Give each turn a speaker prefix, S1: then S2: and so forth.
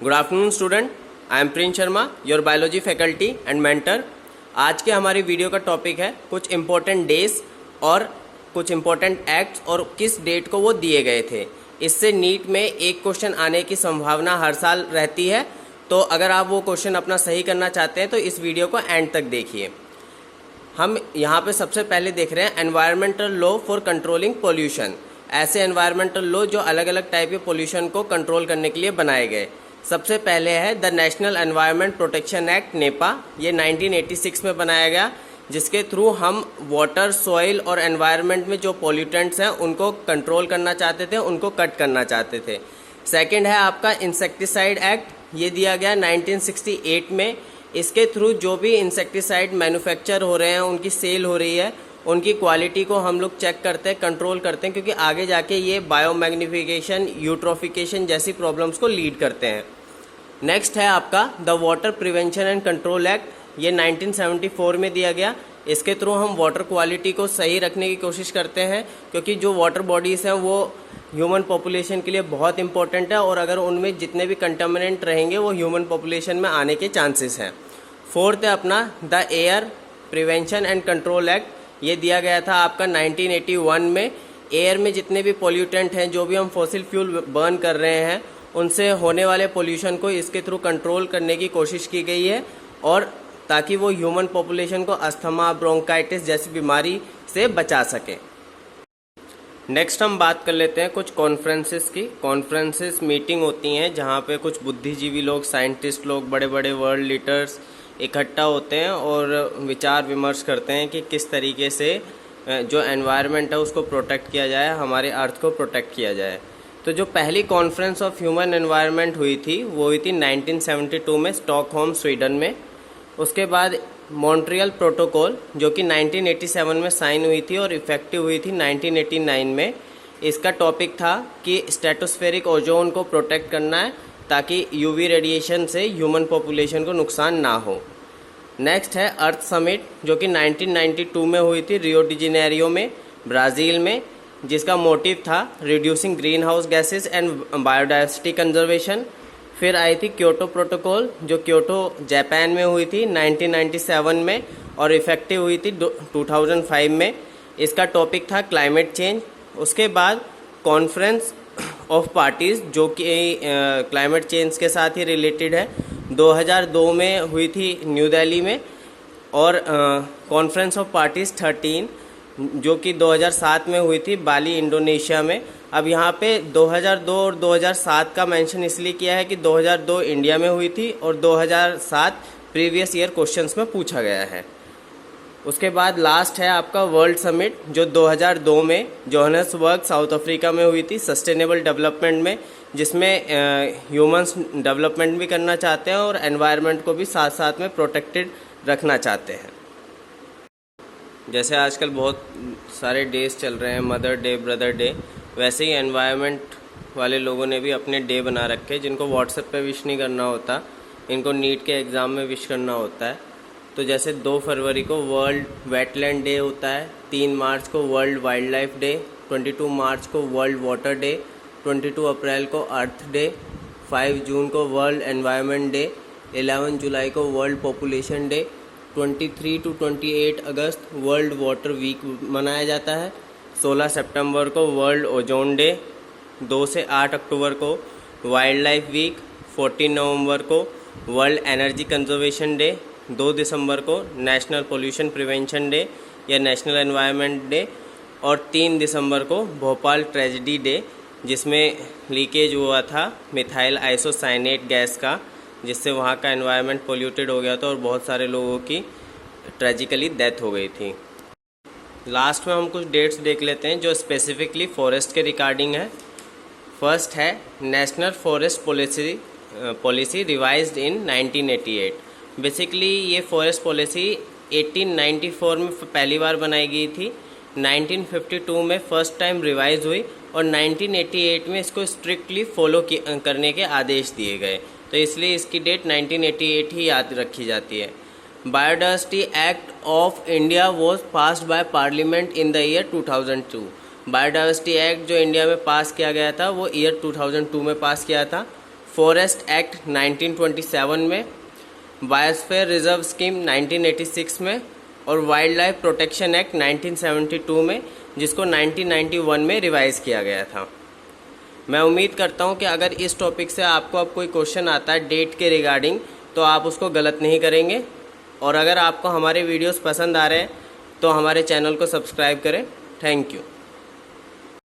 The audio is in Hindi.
S1: Good afternoon student, I am Prince Sharma, your biology faculty and mentor. आज के हमारी वीडियो का टॉपिक है कुछ इम्पोर्टेंट डेज और कुछ इम्पोर्टेंट एक्ट्स और किस डेट को वो दिए गए थे। इससे नीट में एक क्वेश्चन आने की संभावना हर साल रहती है, तो अगर आप वो क्वेश्चन अपना सही करना चाहते हैं तो इस वीडियो को एंड तक देखिए। हम यहाँ पे सबसे पहले देख रहे हैं environmental law for controlling pollution. ऐसे एनवायरमेंटल लॉ जो अलग अलग टाइप के पोल्यूशन को कंट्रोल करने के लिए बनाए गए। सबसे पहले है the national environment protection act Nipah. ये 1986 में बनाया गया, जिसके थ्रू हम वाटर, सॉइल और एनवायरनमेंट में जो पोल्यूटेंट्स हैं उनको कंट्रोल करना चाहते थे, उनको कट करना चाहते थे। सेकंड है आपका इंसेक्टिसाइड एक्ट। ये दिया गया 1968 में। इसके थ्रू जो भी इंसेक्टिसाइड मैन्युफैक्चर हो रहे हैं, उनकी सेल हो रही है, उनकी क्वालिटी को हम लोग चेक करते हैं, कंट्रोल करते हैं, क्योंकि आगे जाके ये बायोमैग्निफिकेशन, यूट्रोफिकेशन जैसी प्रॉब्लम्स को लीड करते हैं। नेक्स्ट है आपका the water prevention and control act. ये 1974 में दिया गया। इसके थ्रू हम वाटर क्वालिटी को सही रखने की कोशिश करते हैं, क्योंकि जो वाटर बॉडीज़ हैं वो ह्यूमन पॉपुलेशन के लिए बहुत इंपॉर्टेंट है, और अगर उनमें जितने भी कंटामिनेंट रहेंगे वो ह्यूमन पॉपुलेशन में आने के चांसेस हैं। फोर्थ है अपना the air prevention and control act. ये दिया गया था आपका 1981 में। एयर में जितने भी पोल्यूटेंट हैं, जो भी हम फॉसिल फ्यूल बर्न कर रहे हैं, उनसे होने वाले पोल्यूशन को इसके थ्रू कंट्रोल करने की कोशिश की गई है, और ताकि वो ह्यूमन पॉपुलेशन को अस्थमा, ब्रोंकाइटिस जैसी बीमारी से बचा सके। नेक्स्ट हम बात कर लेते हैं कुछ कॉन्फ्रेंसेस की। कॉन्फ्रेंसेस मीटिंग होती हैं जहाँ पे कुछ बुद्धिजीवी लोग, साइंटिस्ट लोग, बड़े बड़े वर्ल्ड लीडर्स इकट्ठा होते हैं और विचार विमर्श करते हैं कि किस तरीके से जो एनवायरनमेंट है उसको प्रोटेक्ट किया जाए, हमारे अर्थ को प्रोटेक्ट किया जाए। तो जो पहली कॉन्फ्रेंस ऑफ ह्यूमन एनवायरनमेंट हुई थी वो हुई थी 1972 में स्टॉकहोम, स्वीडन में। उसके बाद मॉन्ट्रियल प्रोटोकॉल जो कि 1987 में साइन हुई थी और इफेक्टिव हुई थी 1989 में। इसका टॉपिक था कि स्ट्रेटोस्फेरिक ओजोन को प्रोटेक्ट करना है, ताकि यूवी रेडिएशन से ह्यूमन पॉपुलेशन को नुकसान ना हो। नेक्स्ट है अर्थ समिट जो कि 1992 में हुई थी रियो डी जेनेरियो में, ब्राज़ील में, जिसका मोटिव था reducing green house gases and biodiversity conservation. फिर आई थी क्योटो प्रोटोकॉल जो क्योटो जापान में हुई थी 1997 में और इफेक्टिव हुई थी 2005 में। इसका टॉपिक था क्लाइमेट चेंज। उसके बाद कॉन्फ्रेंस ऑफ पार्टीज़ जो कि क्लाइमेट चेंज के साथ ही रिलेटेड है, 2002 में हुई थी न्यू दिल्ली में। और कॉन्फ्रेंस ऑफ पार्टीज़ 13 जो कि 2007 में हुई थी बाली, इंडोनेशिया में। अब यहाँ पे 2002 और 2007 का मेंशन इसलिए किया है कि 2002 इंडिया में हुई थी और 2007 प्रीवियस ईयर क्वेश्चंस में पूछा गया है। उसके बाद लास्ट है आपका वर्ल्ड समिट जो 2002 में जोहान्सबर्ग, साउथ अफ्रीका में हुई थी, सस्टेनेबल डेवलपमेंट में, जिसमें ह्यूमंस डेवलपमेंट भी करना चाहते हैं और एनवायरनमेंट को भी साथ साथ में प्रोटेक्टेड रखना चाहते हैं। जैसे आजकल बहुत सारे डेज चल रहे हैं, मदर डे, ब्रदर डे, वैसे ही एनवायरनमेंट वाले लोगों ने भी अपने डे बना रखे हैं, जिनको व्हाट्सएप पे विश नहीं करना होता, इनको नीट के एग्ज़ाम में विश करना होता है। तो जैसे 2 फरवरी को वर्ल्ड वेटलैंड डे होता है, 3 मार्च को वर्ल्ड वाइल्ड लाइफ डे, 22 मार्च को वर्ल्ड वाटर डे, 22 अप्रैल को अर्थ डे, 5 जून को वर्ल्ड एनवायरनमेंट डे, 11 जुलाई को वर्ल्ड पॉपुलेशन डे, 23 टू 28 अगस्त वर्ल्ड वाटर वीक मनाया जाता है, 16 सितंबर को वर्ल्ड ओजोन डे, 2 से 8 अक्टूबर को वाइल्ड लाइफ वीक, 14 नवंबर को वर्ल्ड एनर्जी कंजर्वेशन डे, 2 दिसंबर को नेशनल पोल्यूशन प्रिवेंशन डे या नेशनल एनवायरनमेंट डे, और 3 दिसंबर को भोपाल ट्रेजेडी डे, जिसमें लीकेज हुआ था मिथाइल आइसोसाइनेट गैस का, जिससे वहाँ का एनवायरनमेंट पोल्यूटेड हो गया था और बहुत सारे लोगों की ट्रेजिकली डेथ हो गई थी। लास्ट में हम कुछ डेट्स देख लेते हैं जो स्पेसिफिकली फॉरेस्ट के रिगार्डिंग है। फर्स्ट है नेशनल फॉरेस्ट पॉलिसी रिवाइज्ड इन 1988। बेसिकली ये फॉरेस्ट पॉलिसी 1894 में पहली बार बनाई गई थी, 1952 में फर्स्ट टाइम रिवाइज हुई और 1988 में इसको स्ट्रिक्टली फॉलो करने के आदेश दिए गए, तो इसलिए इसकी डेट 1988 ही याद रखी जाती है। Biodiversity act of India was passed by parliament in the year 2002। Biodiversity act जो इंडिया में पास किया गया था वो ईयर 2002 में पास किया था। फॉरेस्ट एक्ट 1927 में, बायोस्फीयर रिजर्व स्कीम 1986 में और वाइल्ड लाइफ प्रोटेक्शन एक्ट 1972 में, जिसको 1991 में रिवाइज़ किया गया था। मैं उम्मीद करता हूं कि अगर इस टॉपिक से आपको अब कोई क्वेश्चन आता है डेट के रिगार्डिंग तो आप उसको गलत नहीं करेंगे। और अगर आपको हमारे वीडियोस पसंद आ रहे हैं तो हमारे चैनल को सब्सक्राइब करें। Thank you.